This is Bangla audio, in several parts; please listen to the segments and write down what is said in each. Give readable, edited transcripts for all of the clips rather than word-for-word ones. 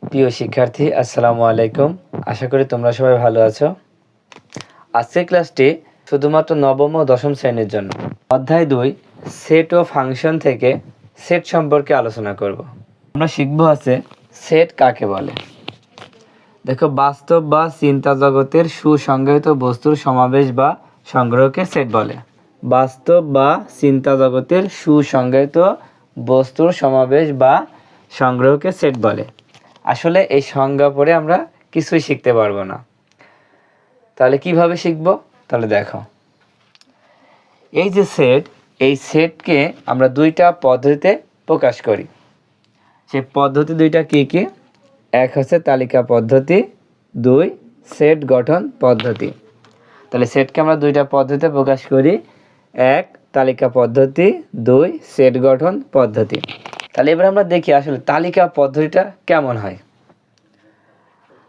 প্রিয় শিক্ষার্থী, আসসালামু আলাইকুম। আশা করি তোমরা সবাই ভালো আছো। আজকের ক্লাসটি শুধুমাত্র নবম ও দশম শ্রেণীর জন্য। অধ্যায় 2 সেট ও ফাংশন থেকে সেট সম্পর্কে আলোচনা করব। আমরা শিখব আছে সেট কাকে বলে। দেখো, বাস্তব বা চিন্তা জগতের সুসংজ্ঞায়িত বস্তুর সমাবেশ বা সংগ্রহকে সেট বলে। বাস্তব বা চিন্তা জগতের সুসংজ্ঞায়িত বস্তুর সমাবেশ বা সংগ্রহকে সেট বলে। আসলে এই সংজ্ঞা পড়ে আমরা কিছুই শিখতে পারবো না। তাহলে কিভাবে শিখব? তাহলে দেখো, এই যে সেট, এই সেটকে আমরা দুইটা পদ্ধতিতে প্রকাশ করি। সেই পদ্ধতি দুইটা কি কি? এক হচ্ছে তালিকা পদ্ধতি, 2 সেট গঠন পদ্ধতি। তাহলে সেটকে আমরা দুইটা পদ্ধতিতে প্রকাশ করি, 1 তালিকা পদ্ধতি, 2 সেট গঠন পদ্ধতি। তাহলে এবার আমরা দেখি আসলে তালিকা পদ্ধতিটা কেমন হয়।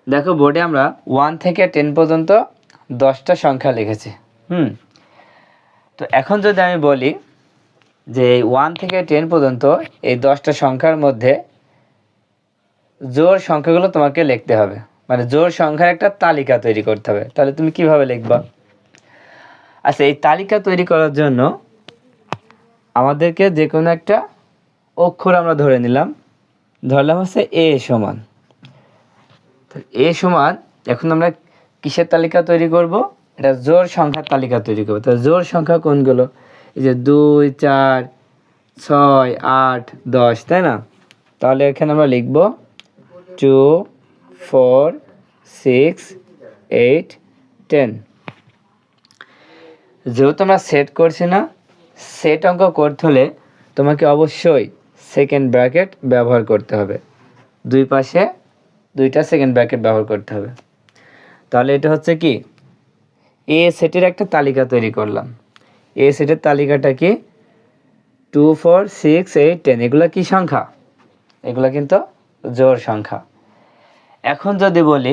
দেখো, বোর্ডে আমরা 1 থেকে 10 পর্যন্ত 10টা সংখ্যা লিখেছি। তো এখন যদি আমি বলি যে 1 থেকে 10 পর্যন্ত এই 10টা সংখ্যার মধ্যে জোড় সংখ্যাগুলো তোমাকে লিখতে হবে, মানে জোড় সংখ্যার একটা তালিকা তৈরি করতে হবে। তাহলে তুমি কিভাবে লিখবা? আচ্ছা, এই তালিকা তৈরি করার জন্য আমাদেরকে যে কোনো একটা অক্ষর আমরা ধরলাম হচ্ছে এ সমান। এ সমান, এখন আমরা কিসের তালিকা তৈরি করব? এটা জোড় সংখ্যার তালিকা তৈরি করব। তাহলে জোড় সংখ্যা কোনগুলো? এই যে 2, 4, 6, 8, 10, তাই না? তাহলে এখানে আমরা লিখব 2, 4, 6, 8, 10। যেহেতু আমরা সেট করছি না, সেট অঙ্ক করতে হলে তোমাকে অবশ্যই সেকেন্ড ব্র্যাকেট ব্যবহার করতে হবে। দুই পাশে 2টা সেকেন্ড ব্র্যাকেট ব্যবহার করতে হবে। তাহলে এটা হচ্ছে কি, এ সেটের একটা তালিকা তৈরি করলাম। এ সেটের তালিকাটা কি? 2, 4, 6, 8, 10। এগুলো কি সংখ্যা? এগুলো কিন্তু জোড় সংখ্যা। এখন যদি বলি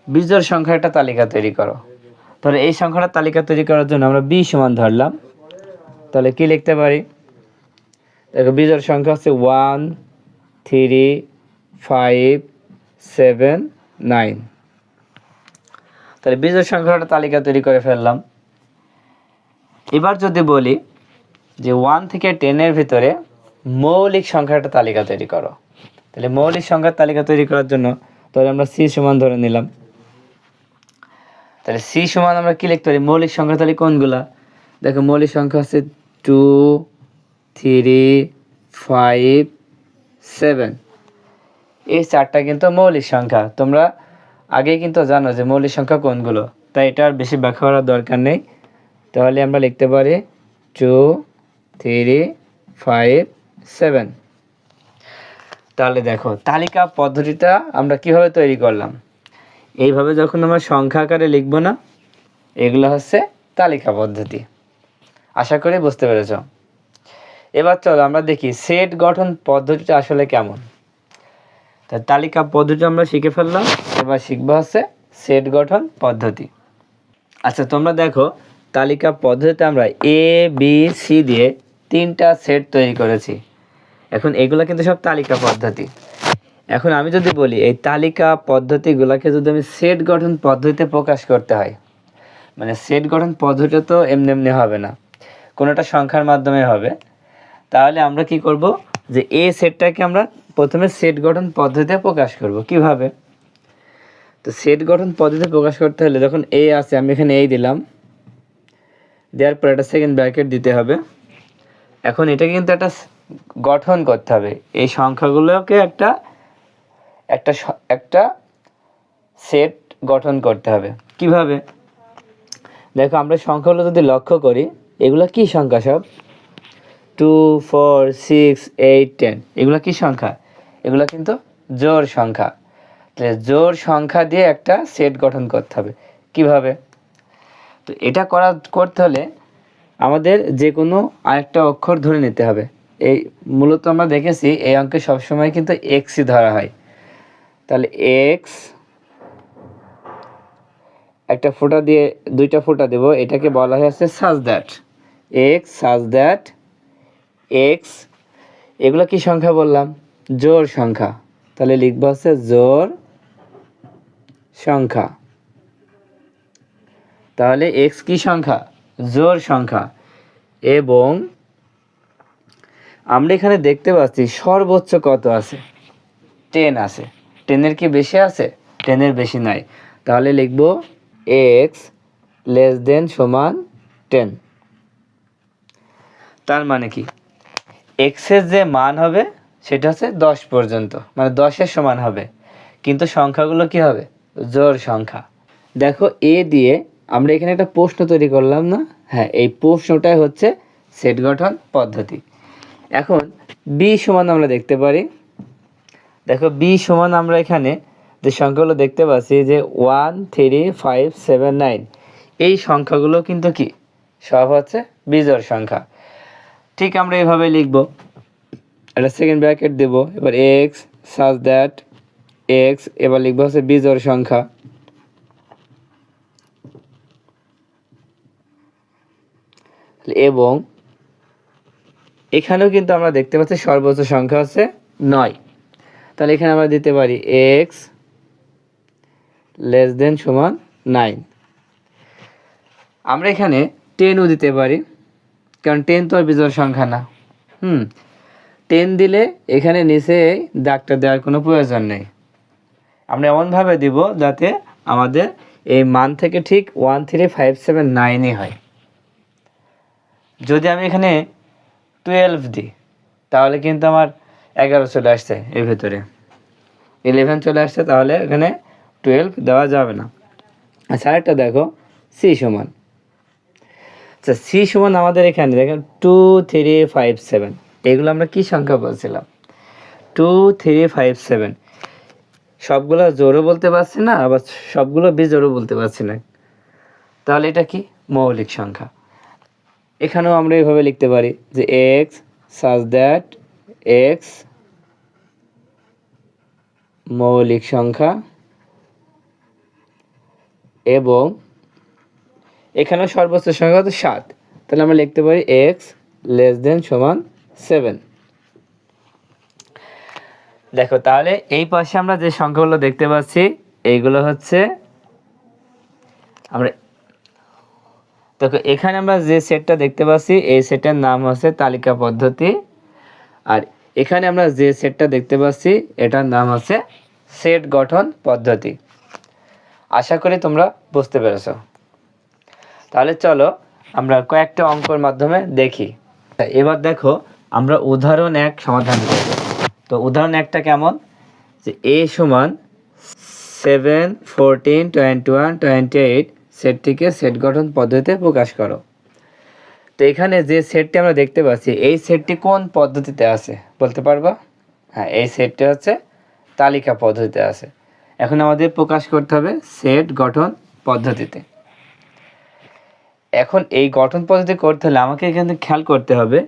বিজোড় সংখ্যার একটা তালিকা তৈরি করো, তাহলে এই সংখ্যাটার তালিকা তৈরি করার জন্য আমরা বি সমান ধরলাম। তাহলে কি লিখতে পারি? দেখো, বিজোড় সংখ্যা হচ্ছে 1, 3, 5, 7, 9। তাহলে বিজোড় সংখ্যাটা তালিকা তৈরি করে ফেললাম। এবার যদি বলি যে 1 থেকে 10 এর ভিতরে মৌলিক সংখ্যাটা তালিকা তৈরি করো, তাহলে মৌলিক সংখ্যার তালিকা তৈরি করার জন্য তাহলে আমরা সি সমান ধরে নিলাম। তাহলে সি সমান আমরা কি লিখতে পারি? মৌলিক সংখ্যা তাহলে কোনগুলা? দেখো, মৌলিক সংখ্যা হচ্ছে 2, 3, 5, 7। এই 4টা কিন্তু মৌলিক সংখ্যা। তোমরা আগেই কিন্তু জানো যে মৌলিক সংখ্যা কোনগুলো, তাই এটা আর বেশি ব্যাখ্যা করার দরকার নেই। তাহলে আমরা লিখতে পারি 2, 3, 5, 7। তাহলে দেখো, তালিকা পদ্ধতিটা আমরা কিভাবে তৈরি করলাম। এইভাবে যখন আমরা সংখ্যা আকারে লিখব না, এগুলো হচ্ছে তালিকা পদ্ধতি। আশা করি বুঝতে পেরেছ। এবার চলো আমরা দেখি সেট গঠন পদ্ধতিটা আসলে কেমন। তালিকা পদ্ধতি আমরা শিখে ফেললাম, এবার শিখবো হচ্ছে সেট গঠন পদ্ধতি। আচ্ছা, তোমরা দেখো, তালিকা পদ্ধতিতে আমরা এ, বি, সি দিয়ে 3টা সেট তৈরি করেছি। এখন এগুলো কিন্তু সব তালিকা পদ্ধতি। এখন আমি যদি বলি এই তালিকা পদ্ধতিগুলোকে যদি আমি সেট গঠন পদ্ধতিতে প্রকাশ করতে হয়, মানে সেট গঠন পদ্ধতিটা তো এমনি হবে না, কোনোটা সংখ্যার মাধ্যমে হবে। তাহলে আমরা কি করব, যে এ সেটটাকে আমরা প্রথমে সেট গঠন পদ্ধতিতে প্রকাশ করব। কিভাবে? তো সেট গঠন পদ্ধতিতে প্রকাশ করতে হলে, যখন এ আছে আমি এখানে এই দিলাম, দেওয়ার পর একটা সেকেন্ড ব্র্যাকেট দিতে হবে। এখন এটা কিন্তু একটা গঠন করতে হবে, এই সংখ্যাগুলোকে একটা সেট গঠন করতে হবে। কিভাবে? দেখো, আমরা সংখ্যাগুলো যদি লক্ষ্য করি, এগুলো কি সংখ্যা? সব 2, 4, 6, 8, 10। এগুলো কি সংখ্যা? এগুলো কিন্তু জোড় সংখ্যা। তাহলে জোড় সংখ্যা দিয়ে একটা সেট গঠন করতে হবে। কিভাবে? তো এটা করতে হলে আমাদের যে কোনো আরেকটা অক্ষর ধরে নিতে হবে। এই মূলত আমরা দেখেছি এই অঙ্কে সবসময় কিন্তু এক্সই ধরা হয়। তাহলে এক্স, একটা ফোঁটা দিয়ে 2টা ফোঁটা দেব, এটাকে বলা হয়েছে such that. X, such that x. এগুলো কি সংখ্যা বললাম? জোড় সংখ্যা। তাহলে লিখবো হচ্ছে জোড় সংখ্যা। তাহলে এক্স কি সংখ্যা? জোড় সংখ্যা। এবং আমরা এখানে দেখতে পাচ্ছি সর্বোচ্চ কত আছে? 10 আছে। 10-এর কি বেশি আছে? 10-এর বেশি নাই। তাহলে লিখব এক্স লেস দেন সমান 10। তার মানে কি এক্সের যে মান হবে সেটা হচ্ছে 10 পর্যন্ত, মানে 10-এর সমান হবে, কিন্তু সংখ্যাগুলো কি হবে? জোড় সংখ্যা। দেখো এ দিয়ে আমরা এখানে একটা প্রশ্ন তৈরি করলাম না? হ্যাঁ, এই প্রশ্নটাই হচ্ছে সেট গঠন পদ্ধতি। এখন বি সমান আমরা দেখতে পারি। দেখো বি সমান আমরা এখানে যে সংখ্যাগুলো দেখতে পাচ্ছি যে 1 3 5 7 9, এই সংখ্যাগুলো কিন্তু কি সব হচ্ছে বিজোড় সংখ্যা। ঠিক আমরা এভাবে লিখব, একটা সেকেন্ড ব্র্যাকেট দেব, এবার এক্স সাজ দ্যাট এক্স, এবার লিখবো হচ্ছে বিজোড় সংখ্যা। এবং এখানেও কিন্তু আমরা দেখতে পাচ্ছি সর্বোচ্চ সংখ্যা হচ্ছে 9। তাহলে এখানে আমরা দিতে পারি এক্স লেস দেন সমান 9। আমরা এখানে 10ও দিতে পারি, কারণ 10 তো আর বিজোড় সংখ্যা না। 10 দিলে এখানে নিচে দাগটা দেওয়ার কোনো প্রয়োজন নেই। আমরা এমনভাবে দিব যাতে আমাদের এই মান থেকে ঠিক 1 3 5 7 9ই হয়। যদি আমি এখানে 12 দিই তাহলে কিন্তু আমার 11 চলে আসছে, এর ভেতরে 11 চলে আসছে, তাহলে এখানে 12 দেওয়া যাবে না। আচ্ছা আরেকটা দেখো সি সমান। আচ্ছা সি সমান আমাদের এখানে দেখেন 2 3 5 7, এগুলো আমরা কি সংখ্যা বলছিলাম? 2 3 5 7। সবগুলো জোড়ও বলতে পারছি না, আবার সবগুলো বিজোড়ও বলতে পারছি না। তাহলে এটা কি? মৌলিক সংখ্যা। এখানেও আমরা এইভাবে লিখতে পারি যে এক্স সাজ দ্যাট এক্স মৌলিক সংখ্যা। এবং এখানে সর্বোচ্চ সংখ্যা হচ্ছে 7, তাহলে আমরা লিখতে পারি এক্স লেস দেন সমান 7। দেখো তাহলে এই পাশে আমরা যে সংখ্যাগুলো দেখতে পাচ্ছি এইগুলো হচ্ছে আমরা, দেখো এখানে আমরা যে সেটটা দেখতে পাচ্ছি এই সেটের নাম হচ্ছে তালিকা পদ্ধতি, আর এখানে আমরা যে সেটটা দেখতে পাচ্ছি এটার নাম হচ্ছে সেট গঠন পদ্ধতি। আশা করি তোমরা বুঝতে পেরেছো। তাহলে চলো আমরা কয়েকটা অঙ্কের মাধ্যমে দেখি। এবার দেখো আমরা উদাহরণ 1 সমাধান করব। তো উদাহরণ 1টা কেমন? যে a সমান 7 14 21 28 সেটটিকে সেট গঠন পদ্ধতিতে প্রকাশ করো। তো এখানে যে সেটটি আমরা দেখতে পাচ্ছি এই সেটটি কোন পদ্ধতিতে আছে বলতে পারবা? হ্যাঁ, এই সেটটি হচ্ছে তালিকা পদ্ধতিতে আছে। এখন আমাদের প্রকাশ করতে হবে সেট গঠন পদ্ধতিতে। এখন এই গঠন পদ্ধতি করতে হলে আমাকে এখানে খেয়াল করতে হবে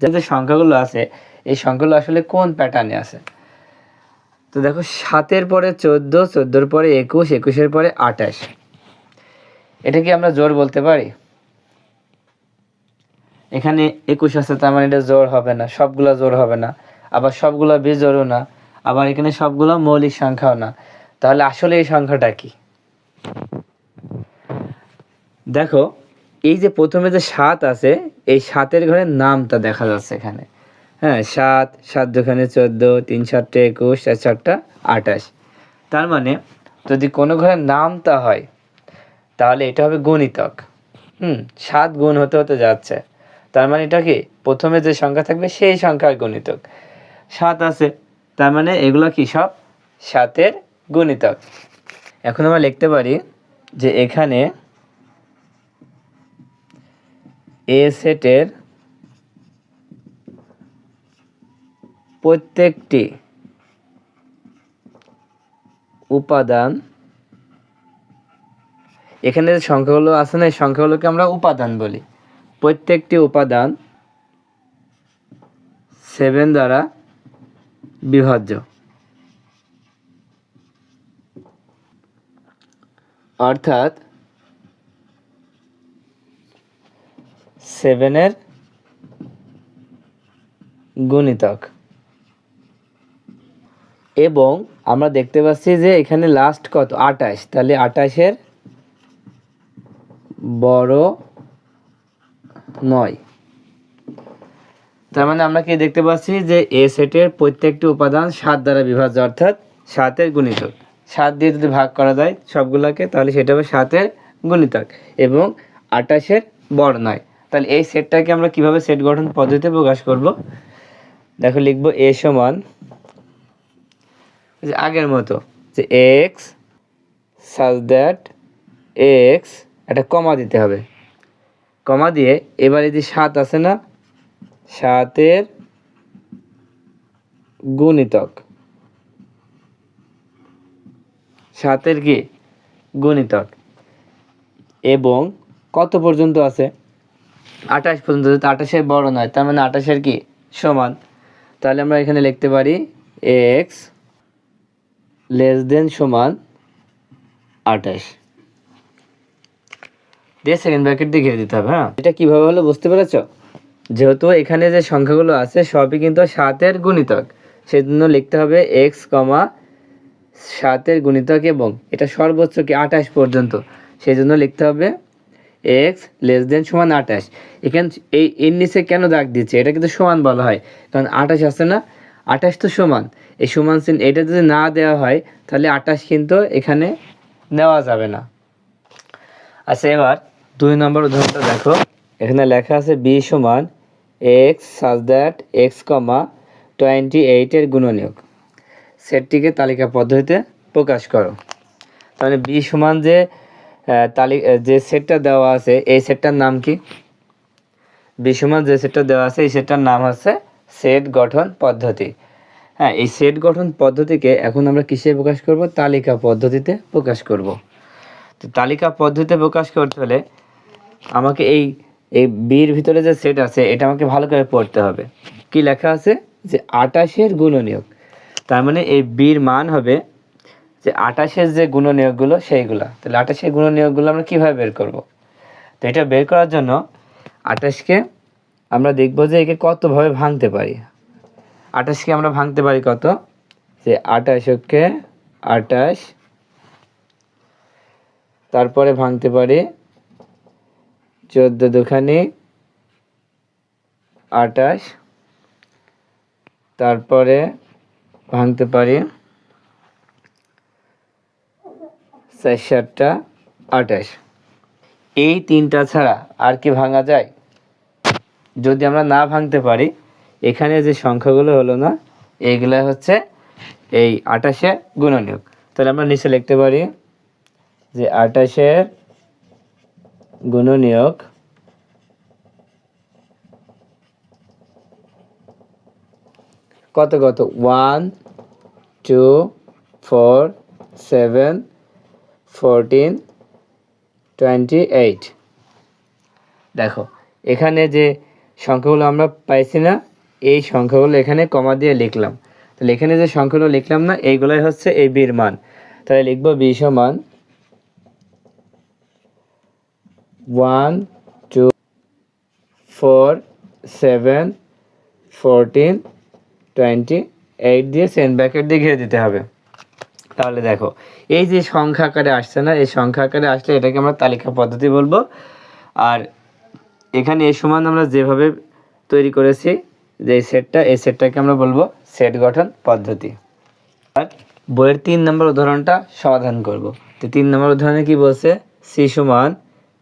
যে সংখ্যাগুলো আছে এই সংখ্যাগুলো আসলে কোন প্যাটার্নে আছে। তো দেখো 7-এর পরে 14, 14-এর পরে 21, 21-এর পরে 28, এটা কি আমরা জোড় বলতে পারি? এখানে 21 আছে, তার মানে এটা জোড় হবে না, সবগুলা জোড় হবে না, আবার সবগুলা বিজোড়ও না, আবার এখানে সবগুলো মৌলিক সংখ্যাও না। তাহলে আসলে এই সংখ্যাটা কি? দেখো এই যে প্রথমে যে 7 আছে এই 7-এর ঘরে নামটা দেখা যাচ্ছে এখানে। হ্যাঁ 7 7 দুখানে 14, 3 7 21, 4 4 28। তার মানে যদি কোনো ঘরে নামতা হয় তাহলে এটা হবে গুণিতক। 7 গুণ হতে হতে যাচ্ছে, তার মানে এটা কি প্রথমে যে সংখ্যা থাকবে সেই সংখ্যার গুণিতক। 7 আছে, তার মানে এগুলো কি সব 7-এর গুণিতক। এখন আমরা লিখতে পারি যে এখানে এ সেটের প্রত্যেকটি উপাদান, এখানে যে সংখ্যাগুলো আছে না এই সংখ্যাগুলোকে আমরা উপাদান বলি, প্রত্যেকটি উপাদান 7 দ্বারা বিভাজ্য। অর্থাৎ 7-এর গুণিতক। এবং আমরা দেখতে পাচ্ছি যে এখানে লাস্ট কত 28, তাহলে 28-এর বড় নয়। তার মানে আমরা কি দেখতে পাচ্ছি যে এ সেটের প্রত্যেকটি উপাদান 7 দ্বারা বিভাজ্য, অর্থাৎ 7-এর গুণিতক। 7 দিয়ে যদি ভাগ করা যায় সবগুলোকে তাহলে সেটা হবে 7-এর গুণিতক এবং 28-এর বড় নয়। তাহলে এই সেটটাকে আমরা কিভাবে সেট গঠন পদ্ধতিতে প্রকাশ করব? দেখো লিখব এ সমান যে আগের মতো যে এক্স সাজ দ্যাট এক্স, একটা কমা দিতে হবে। কমা দিয়ে এবারে যে 7 আছে না, 7-এর গুণিতক, 7-এর কি গুণিতক এবং কত পর্যন্ত আছে 28 পর্যন্ত। 28-এর বড় নয়, তার মানে 28-এর কি সমান। তাহলে আমরা এখানে লিখতে পারি এক্স লেস দেন সমান 28 দিয়ে সেকেন্ড ব্র্যাকেট দিয়ে ঘিরে দিতে হবে। হ্যাঁ, এটা কিভাবে হলো বুঝতে পেরেছ? যেহেতু এখানে যে সংখ্যাগুলো আছে সবই কিন্তু 7-এর গুণিতক, সেজন্য লিখতে হবে এক্স কমা 7-এর গুণিতক এবং এটা সর্বোচ্চ কি 28 পর্যন্ত, সেই জন্য লিখতে হবে এক্স লেস দেন সমান 28। এখানে এই এর নিচে কেন দাগ দিচ্ছে? এটা কিন্তু সমান বলা হয়, কারণ 28 আছে না, 28 তো সমান। এই সমান চিহ্ন এটা যদি না দেওয়া হয় তাহলে 28 কিন্তু এখানে নেওয়া যাবে না। আচ্ছা, এবার 2 নম্বর উদাহরণটা দেখো। এখানে লেখা আছে বি সমান এক্স সাজ দ্যাট এক্স কমা 28-এর গুণনীয়ক সেটটিকে তালিকা পদ্ধতিতে প্রকাশ করো। তাহলে বি সমান যে যে সেটটা দেওয়া আছে এই সেটটার নাম কি? বি সমান যে সেটটা দেওয়া আছে এই সেটটার নাম হচ্ছে সেট গঠন পদ্ধতি। হ্যাঁ, এই সেট গঠন পদ্ধতিকে এখন আমরা কিসে প্রকাশ করব? তালিকা পদ্ধতিতে প্রকাশ করব। তো তালিকা পদ্ধতিতে প্রকাশ করতে হলে আমাকে এই বির ভিতরে যে সেট আছে এটা আমাকে ভালো করে পড়তে হবে। কি লেখা আছে? যে 28-এর গুণনীয়ক। তার মানে এই বির মান হবে যে 28-এর যে গুণনীয়কগুলো সেইগুলো। তাহলে 28-এর গুণনীয়কগুলো আমরা কীভাবে বের করব? তো এটা বের করার জন্য 28-কে আমরা দেখব যে একে কতভাবে ভাঙতে পারি। 28-কে আমরা ভাঙতে পারি কত? যে 28-কে 28, তারপরে ভাঙতে পারি 14 দুখানি 28, তারপরে ভাঙতে পারি 4-7টা 28। এই তিনটা ছাড়া আর কি ভাঙা যায়? যদি আমরা না ভাঙতে পারি, এখানে যে সংখ্যাগুলো হলো না এইগুলা হচ্ছে এই 28-এর গুণনীয়ক। তাহলে আমরা নিচে লিখতে পারি যে 28-এর গুণনীয়ক কত কত? 1 2 4 7 14 28। দেখো এখানে যে সংখ্যাগুলো আমরা পাইছি না, এই সংখ্যাগুলো এখানে কমা দিয়ে লিখলাম। তাহলে এখানে যে সংখ্যাগুলো লিখলাম না এইগুলোই হচ্ছে এই বির মান। তাহলে লিখব বি সমান 1 2 4 7 14 28 দিয়ে সেকেন্ড ব্র্যাকেট দিয়ে ঘিরে দিতে হবে। তাহলে দেখো এই যে সংখ্যা আকারে আসছে না, এই সংখ্যা আকারে আসলে এটাকে আমরা তালিকা পদ্ধতি বলবো। আর এখানে এই সমান আমরা যেভাবে তৈরি করেছি যে সেটটা, এই সেটটাকে আমরা বলবো সেট গঠন পদ্ধতি। আর বইয়ের 3 নম্বর উদাহরণটা সমাধান করব। তো 3 নম্বর উদাহরণে কি বলছে? সি সমান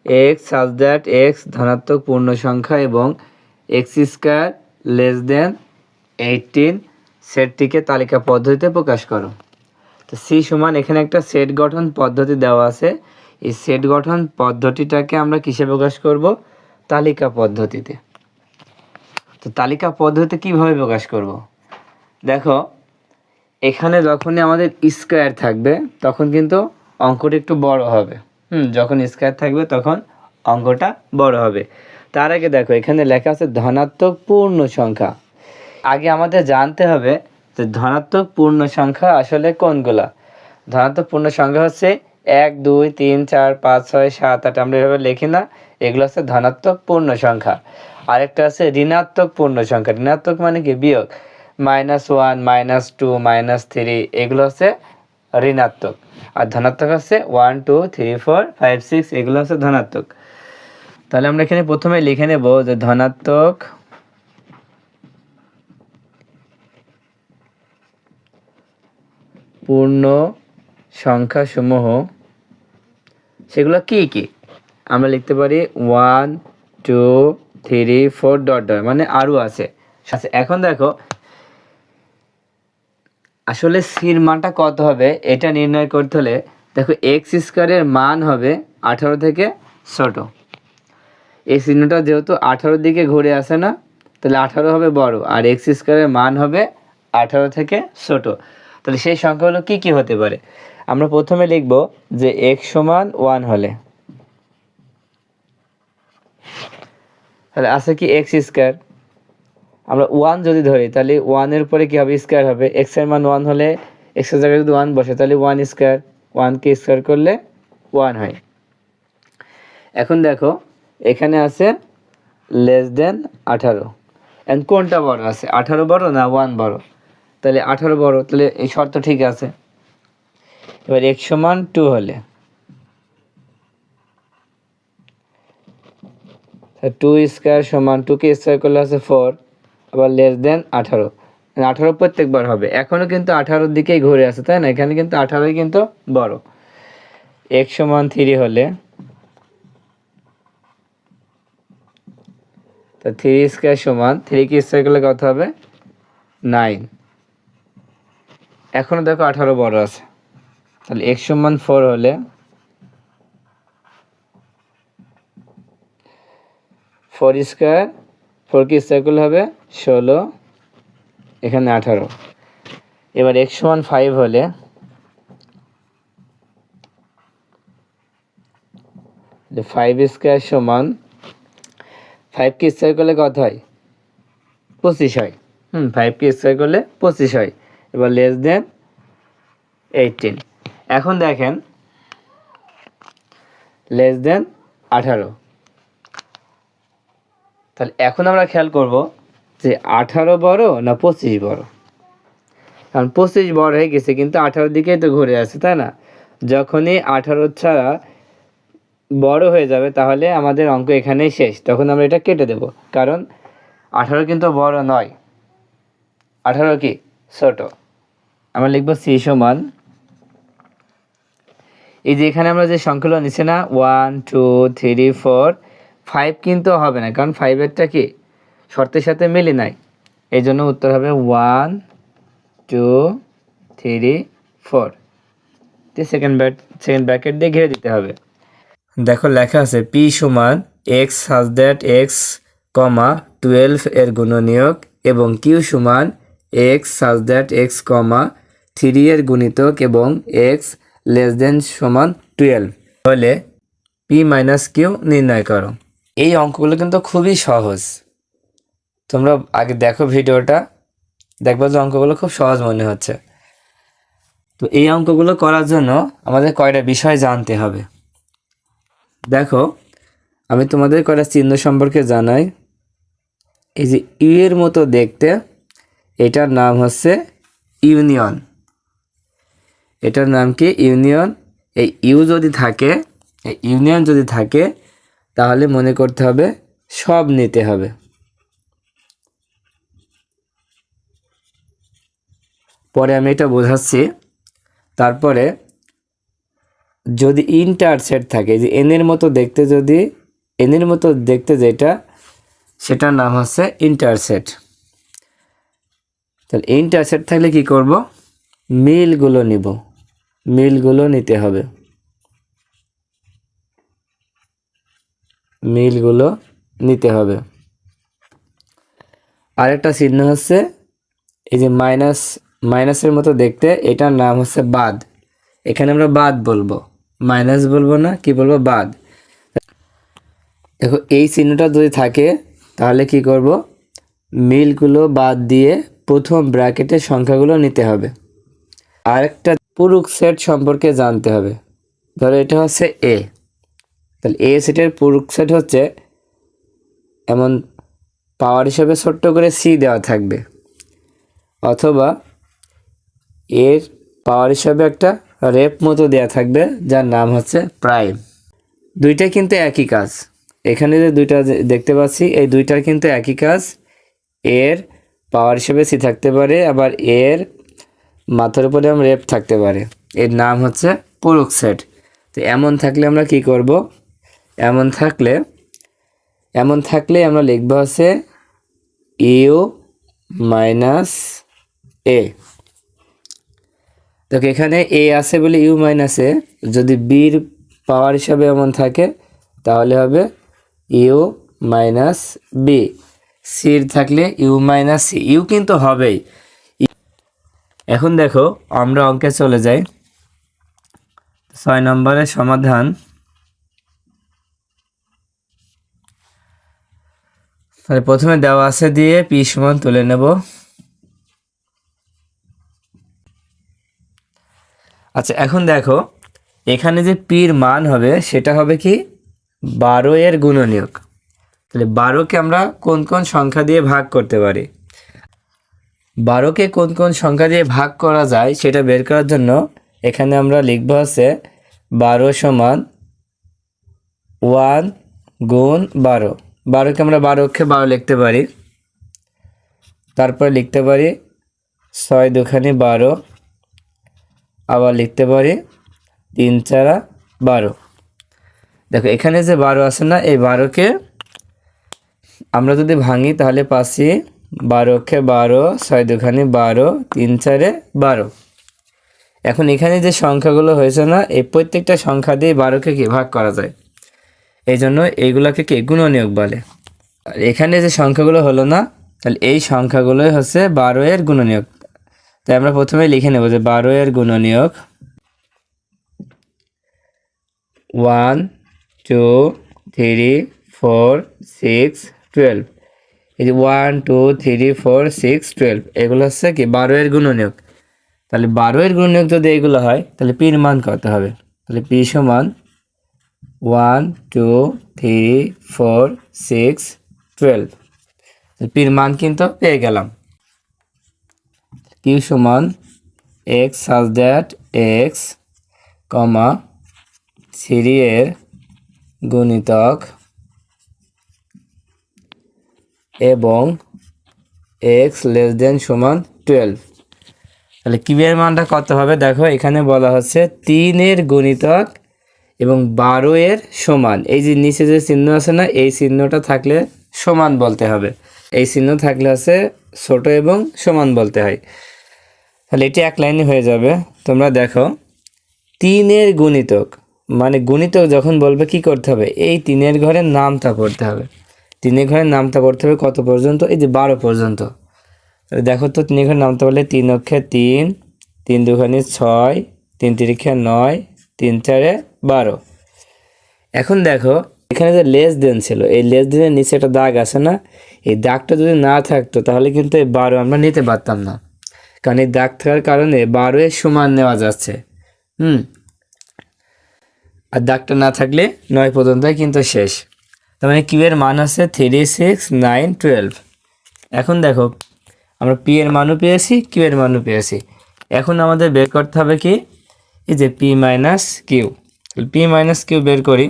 এক্স সাজ দ্যাট এক্স ধনাত্মক পূর্ণ সংখ্যা এবং এক্স স্কোয়ার লেস দেন 18 সেটটিকে তালিকা পদ্ধতিতে প্রকাশ করো। তো সি সমান এখানে একটা সেট গঠন পদ্ধতি দেওয়া আছে। এই সেট গঠন পদ্ধতিটাকে আমরা কিসে প্রকাশ করব? তালিকা পদ্ধতিতে। তো তালিকা পদ্ধতিতে কিভাবে প্রকাশ করব? দেখো এখানে যখনই আমাদের স্কোয়ার থাকবে তখন কিন্তু অঙ্কটা একটু বড় হবে। যখন স্কোয়ার থাকবে তখন অঙ্কটা বড় হবে। তার আগে দেখো এখানে লেখা আছে ধনাত্মক পূর্ণ সংখ্যা। আগে আমাদের জানতে হবে যে ধনাত্মক পূর্ণ সংখ্যা আসলে কোনগুলা। ধনাত্মক পূর্ণ সংখ্যা হচ্ছে 1 2 3 4 5 6 7 8, আমরা এভাবে লিখি না, এগুলো হচ্ছে ধনাত্মক পূর্ণ সংখ্যা। আরেকটা আছে ঋণাত্মক পূর্ণ সংখ্যা। ঋণাত্মক মানে কি? বিয়োগ। -1 -2 -3 এগুলো হচ্ছে ঋণাত্মক, আর ধনাত্মক হচ্ছে 1 2 3 4 5 6 এগুলো হচ্ছে ধনাত্মক। তাহলে আমরা এখানে প্রথমে লিখে নেব যে ধনাত্মক পূর্ণ সংখ্যাসমূহ সেগুলো কি কি? আমরা লিখতে পারি 1 2 3 4 ডট ডট, মানে আরও আছে। আচ্ছা, এখন দেখো আসলে সির মানটা কত হবে এটা নির্ণয় করতে হলে দেখো এক্স স্কোয়ারের মান হবে 18 থেকে ছোট। এই চিহ্নটা যেহেতু 18 দিকে ঘুরে আসে না, তাহলে 18 হবে বড়, আর এক্স স্কোয়ারের মান হবে 18 থেকে ছোট। তাহলে সেই সংখ্যাগুলো কি কি হতে পারে? আমরা প্রথমে লিখব যে x সমান 1 হলে, তাহলে আছে কি এক্স স্কোয়ার। আমরা 1 যদি ধরি তাহলে 1 এর পরে কি হবে? স্কোয়ার হবে। এক্স এর মান 1 হলে এক্স এর জায়গায় যদি 1 বসে তাহলে 1 স্কোয়ার, 1 কে স্কোয়ার করলে 1 হয়। এখন দেখো এখানে আছে লেস দেন 18, এন্ড কোনটা বড় আছে? 18 বড় না 1 বড়? তাহলে 18 বড়, তাহলে এই শর্ত ঠিক আছে। এবার x সমান 2 হলে 2 স্কোয়ার সমান 2 কে স্কোয়ার করলে আছে 4, আবার লেস দেন 18, 18 প্রত্যেকবার হবে। এখনও কিন্তু 18-র দিকেই ঘুরে আছে, তাই না? এখানে কিন্তু 18ই কিন্তু বড়। x সমান 3 হলে তা 3 স্কোয়ার সমান 3 কে স্কোয়ার করলে কত হবে? 9। এখনও দেখো 18 বড় আছে, তাহলে x সমান 4 হলে 4 স্কোয়ার, 4 কে স্কোয়ার করলে হবে 16, এখানে 18। এবার x সমান 5 হলে 5 স্কোয়ার সমান 5 কে স্কোয়ার করলে কত হয়? 25 হয়। 5 কে স্কোয়ার করলে 25 হয়। এবার লেস দেন 18। এখন দেখেন লেস দেন 18, তাহলে এখন আমরা খেয়াল করব যে 18 বড় না 25 বড়। কারণ 25 বড় হয়ে গেছে কিন্তু 18-র দিকেই তো ঘুরে আছে, তাই না? যখনই 18 ছাড়া বড় হয়ে যাবে তাহলে আমাদের অঙ্ক এখানেই শেষ, তখন আমরা এটা কেটে দেব। কারণ 18 কিন্তু বড় নয়, 18 কি ছোট। আমরা লিখব সি সমান, এই যে এখানে আমরা যে সংখ্যাগুলো নিচ্ছি না 1 2 3 4 5 কিন্তু হবে না, কারণ 5-এরটা কি শর্তের সাথে মিলে নাই, এই জন্য উত্তর হবে 1 2 3 4। সেকেন্ড ব্র্যাকেট দিয়ে ঘিরে দিতে হবে। দেখো লেখা আছে পি সমান এক্স সাজ দ্যাট এক্স কমা 12 এর গুণনীয়ক এবং কিউ সমান এক্স সাজ দ্যাট এক্স কমা 3 এর গুণিতক এবং এক্স লেস দেন সমান 12 হলে পি মাইনাস কিউ নির্ণয় করো। এই অঙ্কগুলো কিন্তু খুবই সহজ, তোমরা আগে দেখো ভিডিওটা, দেখবো যে অঙ্কগুলো খুব সহজ মনে হচ্ছে। তো এই অঙ্কগুলো করার জন্য আমাদের কয়টা বিষয় জানতে হবে। দেখো আমি তোমাদের কয়টা চিহ্ন সম্পর্কে জানাই। এই যে ইউ এর মতো দেখতে, এটার নাম হচ্ছে ইউনিয়ন। এটার নাম কি? ইউনিয়ন। এই ইউনিয়ন যদি থাকে তাহলে মনে করতে হবে সব নিতে হবে। পরে আমি এটা বোঝাচ্ছি। তারপরে যদি ইন্টারসেট থাকে, যে এনের মতো দেখতে, যদি এনের মতো দেখতে যেটা, সেটার নাম হচ্ছে ইন্টারসেট। তাহলে ইন্টারসেট থাকলে কি করব? মিলগুলো নিব, মিলগুলো নিতে হবে, মিলগুলো নিতে হবে। আরেকটা চিহ্ন হচ্ছে এই যে মাইনাসের মতো দেখতে, এটার নাম হচ্ছে বাদ। এখানে আমরা বাদ বলবো, মাইনাস বলবো না, কি বলবো? বাদ। দেখো এই চিহ্নটা যদি থাকে তাহলে কি করব? মিলগুলো বাদ দিয়ে প্রথম ব্র্যাকেটের সংখ্যাগুলো নিতে হবে। আরেকটা পুরুষ সেট সম্পর্কে জানতে হবে। ধরো এটা হচ্ছে এ, তাহলে এ সেটের পুরুষ সেট হচ্ছে এমন পাওয়ার হিসাবে ছোট্ট করে সি দেওয়া থাকবে, অথবা এর পাওয়ার হিসাবে একটা রেপ মতো দেয়া থাকবে যার নাম হচ্ছে প্রাইম। দুইটা কিন্তু একই কাজ। এখানে যে দুইটা দেখতে পাচ্ছি এই দুইটার কিন্তু একই কাজ। এর পাওয়ার হিসেবে সি থাকতে পারে, আবার এর মাথার উপরে আমরা রেপ থাকতে পারে। এর নাম হচ্ছে পূরক সেট। তো এমন থাকলে আমরা কি করব? এমন থাকলে আমরা লিখব হচ্ছে ইউ মাইনাস এ। দেখো এখানে এ আছে বলে ইউ মাইনাস এ, যদি বির পাওয়ার হিসাবে এমন থাকে তাহলে হবে ইউ মাইনাস বি। সির থাকলে ইউ মাইনাস সি, ইউ কিন্তু হবেই। এখন দেখো আমরা অঙ্কে চলে যাই। 6 নম্বরের সমাধান। তাহলে প্রথমে দেওয়া আছে দিয়ে পি সমান তুলে নেব। আচ্ছা এখন দেখো এখানে যে পির মান হবে সেটা হবে কি 12 এর গুণনীয়ক। তাহলে 12কে আমরা কোন কোন সংখ্যা দিয়ে ভাগ করতে পারি? 12কে কোন কোন সংখ্যা দিয়ে ভাগ করা যায় সেটা বের করার জন্য এখানে আমরা লিখব হচ্ছে 12 সমান 1 গুণ 12। 12কে আমরা 12 অক্ষে 12 লিখতে পারি। তারপর লিখতে পারি 6 দুখানি 12, আবার লিখতে পারি 3 চারা 12। দেখো এখানে যে 12 আছে না, এই 12কে আমরা যদি ভাঙি তাহলে পাচ্ছি 12 অক্ষে 12, 6 দুখানি 12, 3 চারে 12। এখন এখানে যে সংখ্যাগুলো হয়েছে না, এই প্রত্যেকটা সংখ্যা দিয়ে 12কে কি ভাগ করা যায়, এই জন্য এইগুলোকে কি গুণনীয়ক বলে। আর এখানে যে সংখ্যাগুলো হলো না, তাহলে এই সংখ্যাগুলোই হচ্ছে 12 এর গুণনীয়ক। তাই আমরা প্রথমে লিখে নেব যে 12 এর গুণনীয়ক 1 2 3 4 6 12। এই যে 1 2 3 4 6 12 এগুলো হচ্ছে কি 12 এর গুণনীয়ক। তাহলে 12 এর গুণনীয়ক যদি এগুলো হয় তাহলে পির মান কত হবে? তাহলে পি সমান 1 2 3 4 6 12। পির মান কিন্তু পেয়ে গেলাম। কিউ সমান x such that x, 3 এর গুণিতক এবং x লেস দেন সমান 12। তাহলে কিউ এর মানটা কত হবে? দেখো এখানে বলা হচ্ছে 3 এর গুণিতক এবং 12 এর সমান। এই যে নিচে যে চিহ্ন আছে না, এই চিহ্নটা থাকলে সমান বলতে হবে। এই চিহ্ন থাকলে আছে ছোট এবং সমান বলতে হয়। তাহলে এটি এক লাইনে হয়ে যাবে। তোমরা দেখো 3 এর গুণিতক মানে গুণিতক যখন বলবে কি করতে হবে? এই 3 এর ঘরে নামতা পড়তে হবে। 3 এর ঘরে নামতা পড়তে হবে কত পর্যন্ত? এই যে 12 পর্যন্ত। তাহলে দেখো তো 3 এর ঘরে নামতা বললে 3 অক্ষে 3, 3 দুখানি 6, 3 তিরিখে 9, 3 চারে 12। এখন দেখো এখানে যে লেস দেন ছিল, এই লেস দেনের নিচে একটা দাগ আছে না, এই দাগটা যদি না থাকতো তাহলে কিন্তু এই 12 আমরা নিতে পারতাম না, কারণ এই দাগ থাকার কারণে 12 এর সমান নেওয়া যাচ্ছে। আর দাগটা না থাকলে 9 পর্যন্তই কিন্তু শেষ। তার মানে কিউ এর মান আছে 3 6 9 12। এখন দেখো আমরা পি এর মানও পেয়েছি, কিউ এর মানও পেয়েছি। এখন আমাদের বের করতে হবে কি, এই যে P minus Q. P minus Q বের করি,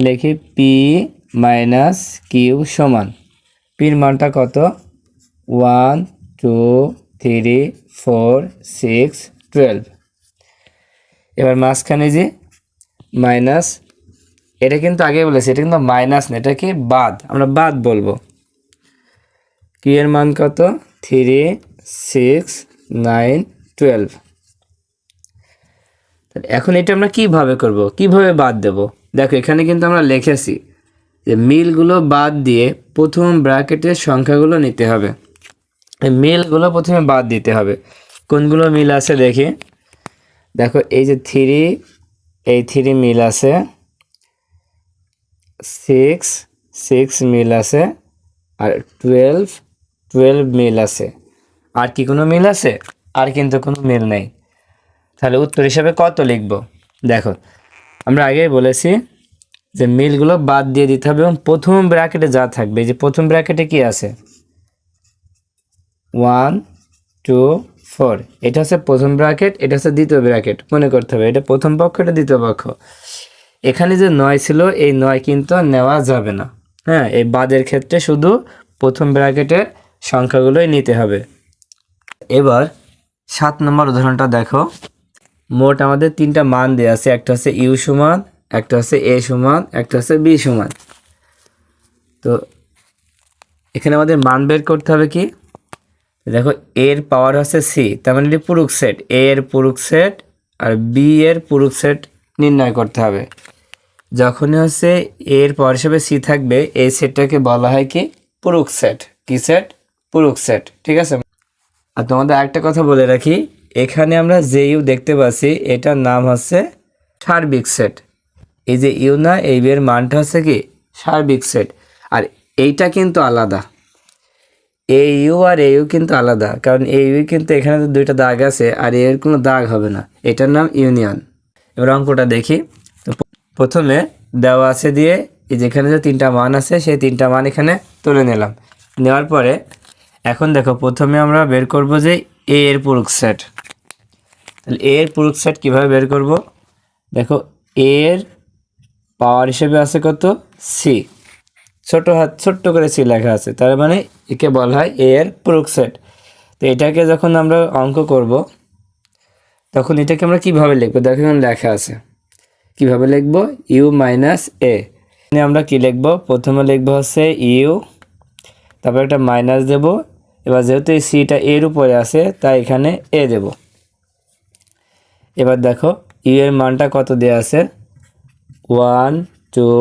লিখি পি মাইনাস কিউ সমান পির মানটা কত? 1 2 3 4 6 12। এবার মাঝখানে যে মাইনাস, এটা কিন্তু আগে বলেছি এটা কিন্তু মাইনাস না, এটা কি বাদ, আমরা বাদ বলবো। কি এর মান কত? 3 6 9 12। এখন এটা আমরা কিভাবে করব, কিভাবে বাদ দেব? দেখো এখানে কিন্তু আমরা লিখেছি যে মিলগুলো বাদ দিয়ে প্রথম ব্র্যাকেটের সংখ্যাগুলো নিতে হবে। এই মিলগুলো প্রথমে বাদ দিতে হবে। কোনগুলো মিল আছে দেখি। দেখো এই যে 3, এই 3 মিল আছে, 6 6 মিল আছে, আর 12 মিল আছে। আর কি কোনো মিল আছে? আর কিন্তু কোনো মিল নেই। তাহলে উত্তর হিসাবে কত লিখব? দেখো আমরা আগেই বলেছি যে মিলগুলো বাদ দিয়ে দিতে হবে এবং প্রথম ব্র্যাকেটে যা থাকবে, এই যে প্রথম ব্র্যাকেটে কি আছে? 1 2 4, এটা হচ্ছে প্রথম ব্র্যাকেট, এটা হচ্ছে দ্বিতীয় ব্র্যাকেট, মনে করতে হবে এটা প্রথম পক্ষ, এটা দ্বিতীয় পক্ষ। এখানে যে 9 ছিল, এই 9 কিন্তু আর নেওয়া যাবে না। হ্যাঁ, এই বাদের ক্ষেত্রে শুধু প্রথম ব্র্যাকেটের সংখ্যাগুলোই নিতে হবে। এবার 7 নম্বর উদাহরণটা দেখো। মোট আমাদের 3টা মান দেওয়া আছে, একটা হচ্ছে ইউ সমান, একটা হচ্ছে এ সমান, একটা হচ্ছে বি সমান। তো এখানে আমাদের মান বের করতে হবে কি, দেখো এর পাওয়ার হচ্ছে সি, তার মানে এটি পূরক সেট, এ এর পূরক সেট আর বি এর পূরক সেট নির্ণয় করতে হবে। যখনই হচ্ছে এর পাওয়ার হিসেবে সি থাকবে, এই সেটটাকে বলা হয় কি পূরক সেট। কি সেট? পূরক সেট, ঠিক আছে। আর তোমাদের আরেকটা কথা বলে রাখি, এখানে আমরা যে ইউ দেখতে পাচ্ছি এটার নাম হচ্ছে সার্বিক সেট। এই যে ইউ না, এই এর মানটা হচ্ছে কি সার্বিক সেট। আর এইটা কিন্তু আলাদা, এই ইউ আর এই ইউ কিন্তু আলাদা, কারণ এই ইউ কিন্তু এখানে তো দুইটা দাগ আছে আর এর কোনো দাগ হবে না, এটার নাম ইউনিয়ন। এবার অঙ্কটা দেখি। তো প্রথমে দেওয়া আছে দিয়ে এই যেখানে যে 3টা মান আছে সেই 3টা মান এখানে তুলে নিলাম। নেওয়ার পরে এখন দেখো প্রথমে আমরা বের করব যে এ এর পূরক সেট। তাহলে এ এর পূরক সেট কীভাবে বের করব, দেখো এর পাওয়ার হিসেবে আছে কত সি, ছোট্ট করে সি লেখা আছে, তার মানে একে বলা হয় এ এর পূরক সেট। তো এটাকে যখন আমরা অঙ্ক করব তখন এটাকে আমরা কিভাবে লিখবো, দেখো এখানে লেখা আছে কিভাবে লিখবো, ইউ মাইনাস এ। আমরা কি লিখবো, প্রথমে লিখবো হচ্ছে ইউ, তারপর একটা মাইনাস দেব। এবার যেহেতু এই সিটা এর উপরে আছে তাই এখানে এ দেব। এবার দেখো ইউ এর মানটা কত দেওয়া আছে, 1 2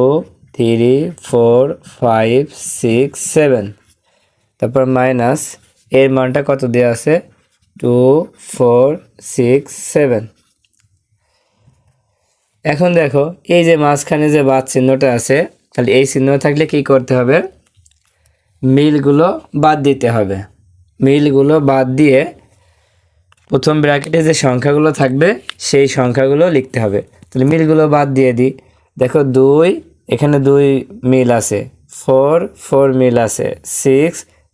3 4 5 6 7, তারপর মাইনাস এর মানটা কত দেওয়া আছে 2 4 6 7। এখন দেখো এই যে মাঝখানে যে বাদ চিহ্নটা আছে, তাহলে এই চিহ্ন থাকলে কি করতে হবে, মিলগুলো বাদ দিতে হবে। মিলগুলো বাদ দিয়ে প্রথম ব্র্যাকেটে যে সংখ্যাগুলো থাকবে সেই সংখ্যাগুলো লিখতে হবে। তাহলে মিলগুলো বাদ দিয়ে দিই। দেখো 2, এখানে 2 মিল আছে, 4 মিল আছে,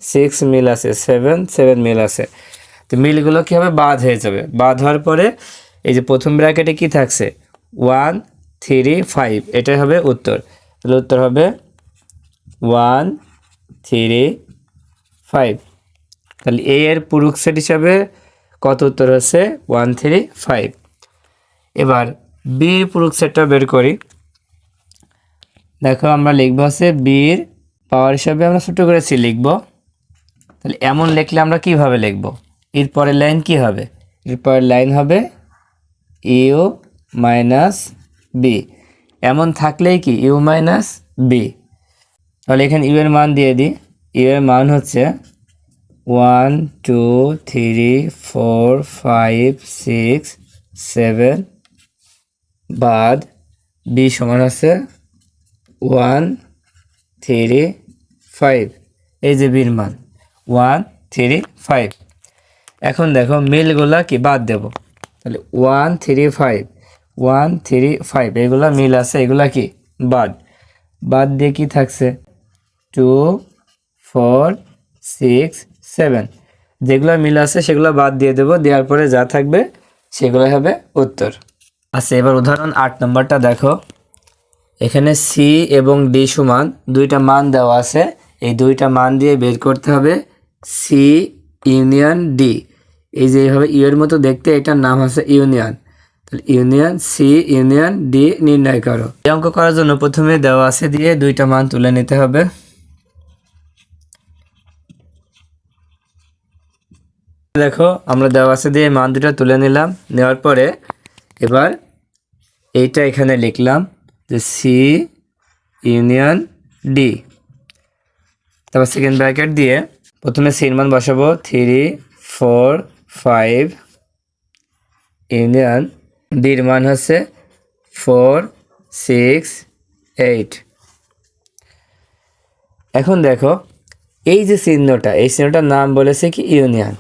6 মিল আছে, 7 মিল আছে। তো মিলগুলো কী হবে, বাদ হয়ে যাবে। বাদ হওয়ার পরে এই যে প্রথম ব্র্যাকেটে কি থাকছে 1 3 5, এটাই হবে উত্তর। তাহলে উত্তর হবে 1 3 5। তাহলে এ এর পূরক সেট হিসাবে কত উত্তর হচ্ছে 1 3 5। এবার বির পূরক সেটটা বের করি। দেখো আমরা লিখবো হচ্ছে বির পাওয়ার হিসাবে আমরা ছোট করে সি লিখবো। তাহলে এমন লিখলে আমরা কিভাবে লিখবো, এর পরের লাইন কি হবে, এর পরের লাইন হবে ইউ মাইনাস বি। এমন থাকলেই কি ইউ মাইনাস বি। তাহলে এখানে ইউ এর মান দিয়ে দিই। ইউ এর মান হচ্ছে 1 2 3 4 5 6 7, বাদ বি সমান আছে 1 3 5। এই যে বির মান 1 3 5। এখন দেখো মিলগুলা কি বাদ দেব। তাহলে 1 3 5 1 3 5 এগুলা মিল আছে, এগুলা কি বাদ দিয়ে কি থাকছে 2 4 6 7। যেগুলো মিল আছে সেগুলো বাদ দিয়ে দেব, দেওয়ার পরে যা থাকবে সেগুলো হবে উত্তর। আচ্ছা, এবার উদাহরণ 8 নম্বরটা দেখো। এখানে সি এবং ডি সমান 2টা মান দেওয়া আছে, এই 2টা মান দিয়ে বের করতে হবে সি ইউনিয়ন ডি। এই যে এইভাবে ইউ এর মতো দেখতে, এটার নাম হচ্ছে ইউনিয়ন। তাহলে ইউনিয়ন সি ইউনিয়ন ডি নির্ণয় করো। এই অঙ্ক করার জন্য প্রথমে দেওয়া আছে দিয়ে 2টা মান তুলে নিতে হবে। দেখো আমরা দেওয়া আছে দিয়ে মান 2টা তুলে নিলাম। নেওয়ার পরে এবার এইটা এখানে লিখলাম যে সি ইউনিয়ন ডি, তারপর সেকেন্ড ব্র্যাকেট দিয়ে প্রথমে সির মান বসাবো 3 4 5, ইউনিয়ন ডির মান হচ্ছে 4 6 8। এখন দেখো এই যে চিহ্নটা, এই চিহ্নটার নাম বলেছে কি ইউনিয়ন,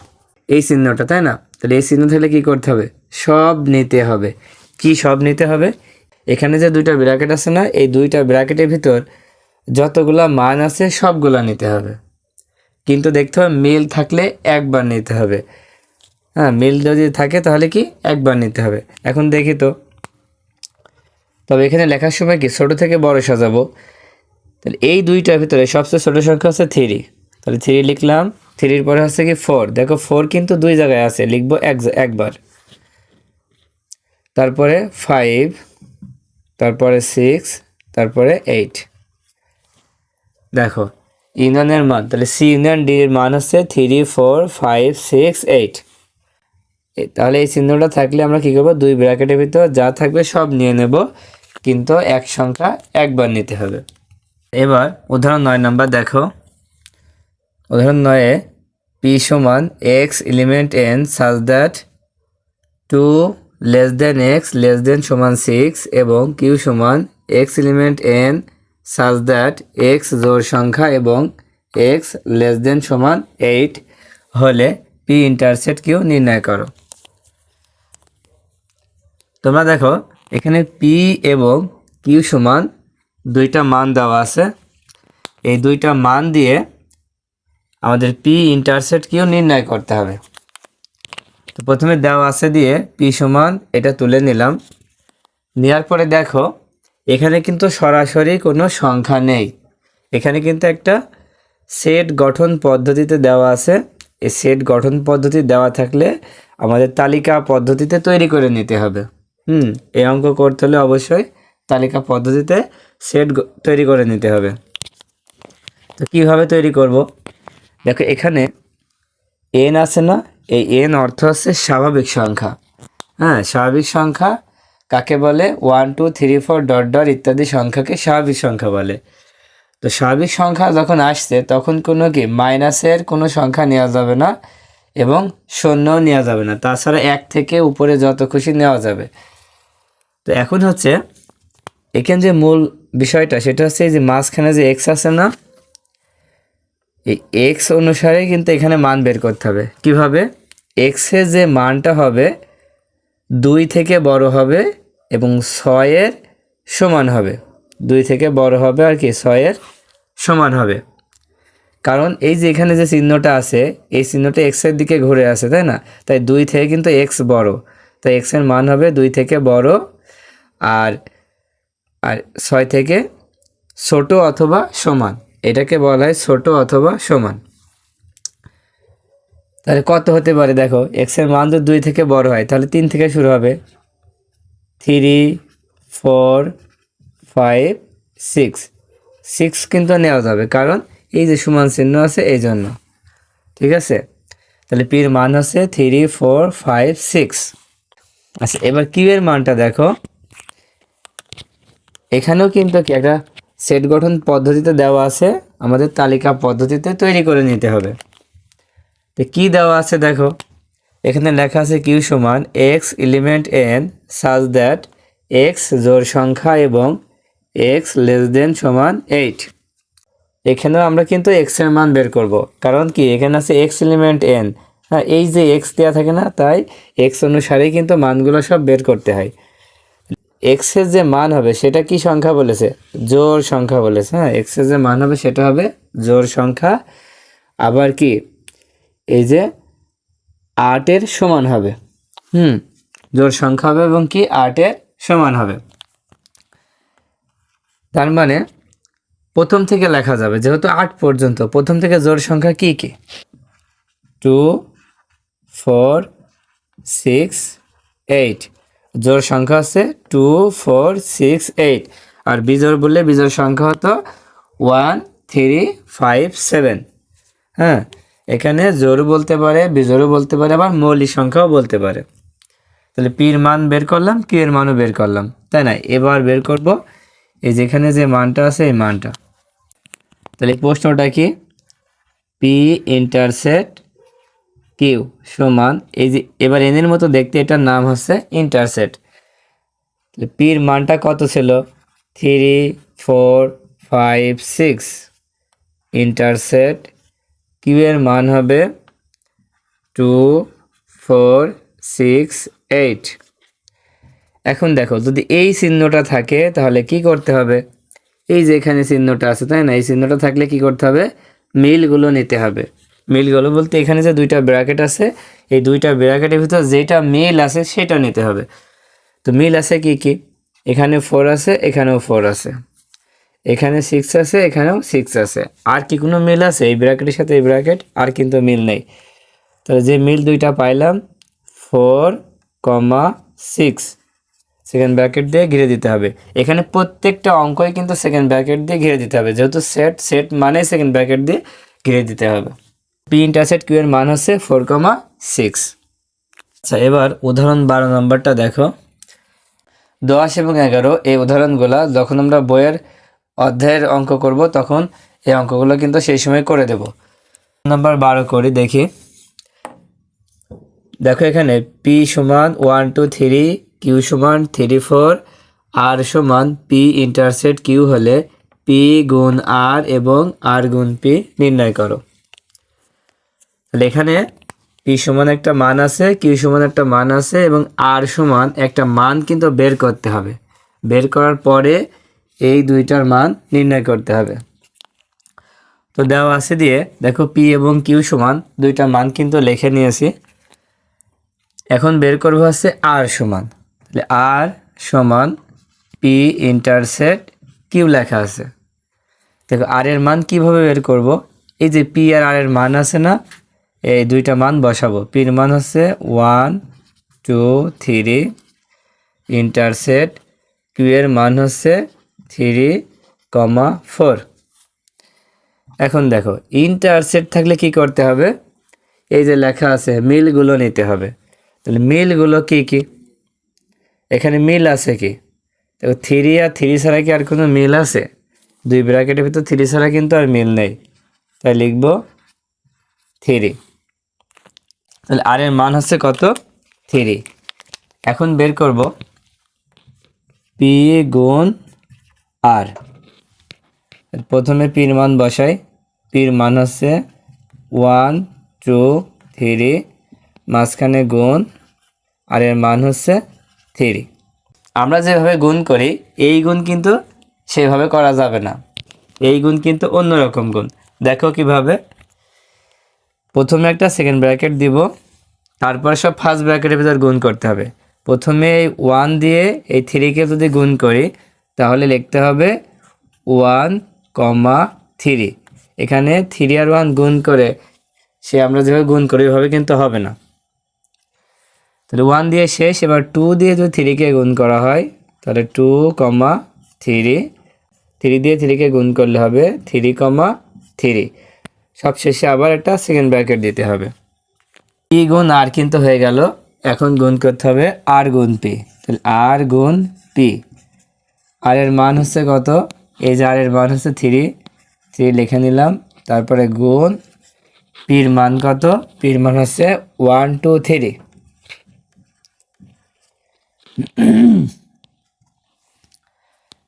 এই চিহ্নটা, তাই না? তাহলে এই চিহ্ন থাকলে কী করতে হবে, সব নিতে হবে। কি সব নিতে হবে, এখানে যে 2টা ব্র্যাকেট আছে না, এই 2টা ব্র্যাকেটের ভিতর যতগুলা মান আছে সবগুলা নিতে হবে। কিন্তু দেখতে হবে মিল থাকলে একবার নিতে হবে। হ্যাঁ, মিল যদি থাকে তাহলে কি একবার নিতে হবে। এখন দেখি তো, তবে এখানে লেখার সময় কি ছোট থেকে বড় সাজাবো। তাহলে এই দুইটার ভিতরে সবচেয়ে ছোট সংখ্যা হচ্ছে 3, তাহলে 3 লিখলাম। 3 পরে হচ্ছে কি 4, দেখো 4 কিন্তু দুই জায়গায় আছে, লিখবো একবার। তারপরে 5, তারপরে 6, তারপরে 8। দেখো ইউনিয়নের মান, তাহলে সি ইউনিয়ন ডি এর মান হচ্ছে 3, 4, 5, 6, 8। তাহলে এই চিহ্নটা থাকলে আমরা কি করবো, দুই ব্র্যাকেটের ভিতর যা থাকবে সব নিয়ে নেব, কিন্তু এক সংখ্যা একবার নিতে হবে। এবার উদাহরণ 9 নাম্বার দেখো। উদাহরণ 9-এ পি সমান x element N such that 2 less than x less than সমান 6 এবং কিউ সমান x element N such that x জোড় সংখ্যা এবং এক্স লেস দেন সমান 8 হলে পি ইন্টারসেক্ট কিউ নির্ণয় করো। তোমরা দেখো এখানে পি এবং কিউ সমান দুইটা মান দেওয়া আছে। এই দুইটা মান দিয়ে আমাদের পি ইন্টারসেক্ট কিউ নির্ণয় করতে হবে। তো প্রথমে দেওয়া আছে দিয়ে পি সমান এটা তুলে নিলাম। নেওয়ার পরে দেখো এখানে কিন্তু সরাসরি কোনো সংখ্যা নেই, এখানে কিন্তু একটা সেট গঠন পদ্ধতিতে দেওয়া আছে। এই সেট গঠন পদ্ধতি দেওয়া থাকলে আমাদের তালিকা পদ্ধতিতে তৈরি করে নিতে হবে। এই অঙ্ক করতে হলে অবশ্যই তালিকা পদ্ধতিতে সেট তৈরি করে নিতে হবে। তো কীভাবে তৈরি করব, দেখো এখানে এন আছে না, এই এন অর্থ হচ্ছে স্বাভাবিক সংখ্যা। হ্যাঁ, স্বাভাবিক সংখ্যা কাকে বলে, 1 2 3 4 ডট ডট ইত্যাদি সংখ্যাকে স্বাভাবিক সংখ্যা বলে। তো স্বাভাবিক সংখ্যা যখন আসছে তখন কোনো কি মাইনাসের কোনো সংখ্যা নেওয়া যাবে না এবং শূন্যও নেওয়া যাবে না, তাছাড়া 1 থেকে উপরে যত খুশি নেওয়া যাবে। তো এখন হচ্ছে এখানে যে মূল বিষয়টা সেটা হচ্ছে এই যে মাঝখানে যে এক্স আছে না, এই এক্স অনুসারে কিন্তু এখানে মান বের করতে হবে। কিভাবে, এক্সের যে মানটা হবে 2 থেকে বড় হবে এবং 6 এর সমান হবে। 2 থেকে বড় হবে আর কি 6 এর সমান হবে। কারণ এই যে এখানে যে চিহ্নটা আছে এই চিহ্নটা এক্সের দিকে ঘুরে আছে, তাই না? তাই 2 থেকে কিন্তু এক্স বড়, তাই এক্সের মান হবে 2 থেকে বড় আর 6 থেকে ছোট অথবা সমান, এটাকে বলা হয় ছোট অথবা সমান। তাহলে কত হতে পারে, দেখো এক্সের মান যদি 2 থেকে বড় হয় তাহলে 3 থেকে শুরু হবে, 3 4 5 6। 6 কিন্তু নেওয়া যাবে কারণ এই যে সমান চিহ্ন আছে এই জন্য, ঠিক আছে? তাহলে পির মান হচ্ছে 3 4 5 6। আচ্ছা, এবার কিউ এর মানটা দেখো, এখানেও কিন্তু কি একটা সেট গঠন পদ্ধতিতে দেওয়া আছে, আমাদের তালিকা পদ্ধতিতে তৈরি করে নিতে হবে। তো কি দেওয়া আছে দেখো, এখানে লেখা আছে কিউ সমান x element N such that x জোড় সংখ্যা এবং এক্স লেস দেন সমান 8। এখানেও আমরা কিন্তু এক্স এর মান বের করব, কারণ কি এখানে আছে এক্স এলিমেন্ট এন। হ্যাঁ, এই যে এক্স দেওয়া থাকে না, তাই এক্স অনুসারেই কিন্তু মানগুলো সব বের করতে হয়। এক্সের যে মান হবে সেটা কি সংখ্যা বলেছে, জোড় সংখ্যা বলেছে। হ্যাঁ, এক্সের যে মান হবে সেটা হবে জোড় সংখ্যা, আবার কি এই যে 8 এর সমান হবে। জোড় সংখ্যা হবে এবং কি 8 এর সমান হবে। তার মানে প্রথম থেকে লেখা যাবে, যেহেতু 8 পর্যন্ত প্রথম থেকে জোড় সংখ্যা কি কি, 2 4 6 8। জোড় সংখ্যা হচ্ছে 2 4 6 8, আর বিজোড় বললে বিজোড় সংখ্যা হতো 1 3 5 7। হ্যাঁ, এখানে জোড় বলতে পারে, বিজোড়ও বলতে পারে, আবার মৌলিক সংখ্যাও বলতে পারে। তাহলে পির মান বের করলাম, কিউ এর মানও বের করলাম, তাই না? এবার বের করব এই যেখানে যে মানটা আছে এই মানটা। তাহলে প্রশ্নটা কি, পি ইন্টারসেক্ট কিউ সমান এই যে, এবার এনের মতো দেখতে এটার নাম হচ্ছে ইন্টারসেক্ট। পির মানটা কত ছিল, 3 4 5 6। ইন্টারসেক্ট কিউ এর মান হবে 2 4 6 8। এখন দেখো যদি এই চিহ্নটা থাকে তাহলে কি করতে হবে, এই যে এখানে চিহ্নটা আছে, তাই না? এই চিহ্নটা থাকলে কি করতে হবে, মিলগুলো নিতে হবে। মিলগুলো বলতে এখানে যে দুইটা ব্র্যাকেট আছে, এই দুইটা ব্র্যাকেটের ভিতর যেটা মিল আছে সেটা নিতে হবে। তো মিল আছে কি কি? এখানে 4 আছে, এখানেও 4 আছে, এখানে 6 আছে, এখানেও 6 আছে। আর কি কোনো মিল আছে এই ব্র্যাকেটের সাথে এই ব্র্যাকেট? আর কিন্তু মিল নেই। তাহলে যে মিল দুইটা পাইলাম 4, 6 সেকেন্ড ব্র্যাকেট দিয়ে ঘিরে দিতে হবে। এখানে প্রত্যেকটা অঙ্কই কিন্তু সেকেন্ড ব্র্যাকেট দিয়ে ঘিরে দিতে হবে, যেহেতু সেট, সেট মানে সেকেন্ড ব্র্যাকেট দিয়ে ঘিরে দিতে হবে। পি ইন্টারসেক্ট কিউ এর মান হচ্ছে 4,6। আচ্ছা, এবার উদাহরণ 12 নম্বরটা দেখো। 10 এবং 11 এই উদাহরণগুলো যখন আমরা বইয়ের অধ্যায়ের অঙ্ক করব তখন এই অঙ্কগুলো কিন্তু সেই সময় করে দেব। নাম্বার 12 করি, দেখি। দেখো এখানে পি সমান 1 2 3, কিউ সমান 3 4, আর সমান পি ইন্টারসেক্ট কিউ হলে পি গুণ আর এবং আর গুণ পি নির্ণয় করো। তাহলে এখানে পি সমান একটা মান আছে, কিউ সমান একটা মান আছে এবং আর সমান একটা মান কিন্তু বের করতে হবে। বের করার পরে এই দুইটার মান নির্ণয় করতে হবে। তো দেওয়া আছে দিয়ে দেখো পি এবং কিউ সমান দুইটা মান কিন্তু লিখে নিয়েছি। এখন বের করব হচ্ছে আর সমান। তাহলে আর সমান পি ইন্টারসেক্ট কিউ লেখা আছে। দেখো আর এর মান কিভাবে বের করব? এই যে পি আর আর এর মান আছে না, এই দুইটা মান বসাবো। পির মান হচ্ছে 1 2 3, ইন্টারসেক্ট কিউ এর মান হচ্ছে 3, 4। এখন দেখো ইন্টারসেক্ট থাকলে কি করতে হবে? এই যে লেখা আছে মিলগুলো নিতে হবে। তাহলে মিলগুলো কি কি? এখানে মিল আছে কি? দেখো 3 আর 3 ছাড়া কি আর কোনো মিল আছে? দুই ব্র্যাকেটের ভিতর 3 ছাড়া কিন্তু আর মিল নেই, তাই লিখব 3। তাহলে আর এর মান হচ্ছে কত? 3। এখন বের করব পি গুণ আর। প্রথমে পির মান বসাই। পির মান হচ্ছে 1 2 3, মাঝখানে গুণ, আর এর মান হচ্ছে 3। আমরা যেভাবে গুণ করি এই গুণ কিন্তু সেভাবে করা যাবে না, এই গুণ কিন্তু অন্যরকম গুণ। দেখো কিভাবে। প্রথমে একটা সেকেন্ড ব্র্যাকেট দিব, তারপর সব ফার্স্ট ব্র্যাকেটের ভিতর গুণ করতে হবে। প্রথমে এই 1 দিয়ে এই 3কে যদি গুণ করি তাহলে লিখতে হবে 1, 3। এখানে 3 আর 1 গুণ করে সে আমরা যেভাবে গুণ করি ওইভাবে কিন্তু হবে না। তাহলে 1 দিয়ে শেষ। এবার 2 দিয়ে যদি 3কে গুণ করা হয় তাহলে 2, 3। 3 দিয়ে 3কে গুণ করলে হবে 3, 3। সব শেষে আবার একটা সেকেন্ড ব্র্যাকেট দিতে হবে। পি গুণ আর কিন্তু হয়ে গেল। এখন গুণ করতে হবে আর গুণ পি। তাহলে আর গুণ পি। আর এর মান হচ্ছে কত? এই যে আর এর মান হচ্ছে 3 লিখে নিলাম। তারপরে গুণ পির মান কত? পির মান হচ্ছে 1 2 3।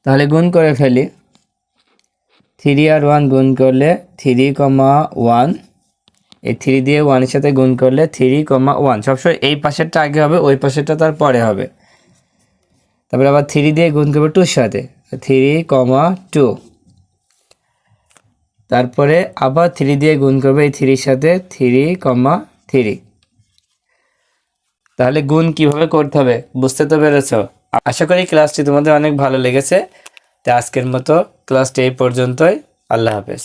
তাহলে গুণ করে ফেলি। 3 আর 1 গুণ করলে 3, 1। এই 3 দিয়ে 1 এর সাথে গুণ করলে 3, 1। সবসময় এই পাশেরটা আগে হবে, ওই পাশেরটা তার পরে হবে। তারপরে আবার 3 দিয়ে গুণ করবো 2 এর সাথে, 3, 2। তারপরে আবার 3 দিয়ে গুণ করবে এই 3 এর সাথে, 3, 3। তাহলে গুণ কিভাবে করতে হবে বুঝতে তো পেরেছো। আশা করি ক্লাসটি তোমাদের অনেক ভালো লেগেছে। তো আজকের মতো ক্লাসটি এই পর্যন্তই। আল্লাহ হাফেজ।